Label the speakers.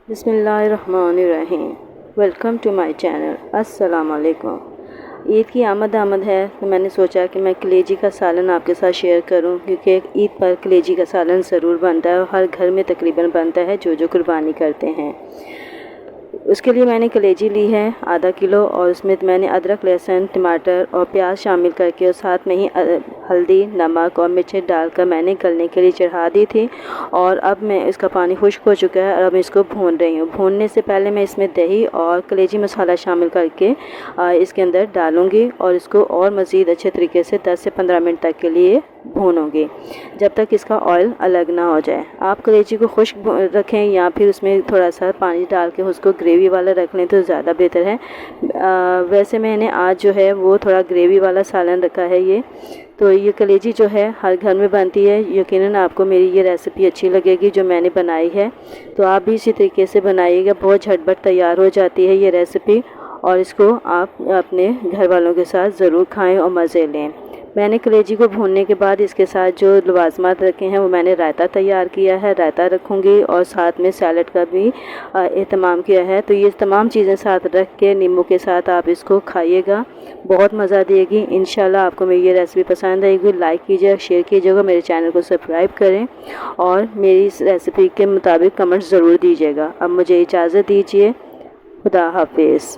Speaker 1: बिस्मिल्लाहिर्रहमानिर्रहीम। Welcome to my channel. अस्सलाम वालेकुम। ईद की आमद है तो मैंने सोचा कि मैं कलेजी का सालन आपके साथ शेयर करूं, क्योंकि ईद पर कलेजी का सालन ज़रूर बनता है और हर घर में तकरीबन बनता है जो कुर्बानी करते हैं। उसके लिए मैंने कलेजी ली है आधा किलो, और उसमें मैंने अदरक, लहसुन, टमाटर और प्याज शामिल करके और साथ में ही हल्दी, नमक और मिर्च डालकर मैंने गलने के लिए चढ़ा दी थी। और अब मैं इसका पानी खुश्क हो चुका है और अब इसको भून रही हूँ। भूनने से पहले मैं इसमें दही और कलेजी मसाला शामिल करके इसके अंदर डालूँगी और इसको और मज़ीद अच्छे तरीके से 10 से 15 मिनट तक के लिए भूनूंगी, जब तक इसका ऑयल अलग ना हो जाए। आप कलेजी को खुश्क रखें या फिर उसमें थोड़ा सा पानी डाल के उसको ग्रेवी वाला रख लें तो ज़्यादा बेहतर है। वैसे मैंने आज जो है वो थोड़ा ग्रेवी वाला सालन रखा है। ये कलेजी जो है हर घर में बनती है। यकीनन आपको मेरी ये रेसिपी अच्छी लगेगी जो मैंने बनाई है, तो आप भी इसी तरीके से बनाइएगा। बहुत झटपट तैयार हो जाती है ये रेसिपी और इसको आप अपने घर वालों के साथ ज़रूर खाएं और मज़े लें। मैंने कलेजी को भूनने के बाद इसके साथ जो लवाजमात रखे हैं वो मैंने रायता तैयार किया है, रायता रखूँगी और साथ में सैलड का भी एहतमाम किया है। तो ये तमाम चीज़ें साथ रख के नींबू के साथ आप इसको खाइएगा, बहुत मज़ा देगी। इंशाल्लाह आपको मेरी ये रेसिपी पसंद आएगी। लाइक कीजिएगा, शेयर कीजिएगा, मेरे चैनल को सब्सक्राइब करें और मेरी इस रेसिपी के मुताबिक कमेंट्स ज़रूर दीजिएगा। अब मुझे इजाज़त दीजिए। खुदा हाफिज़।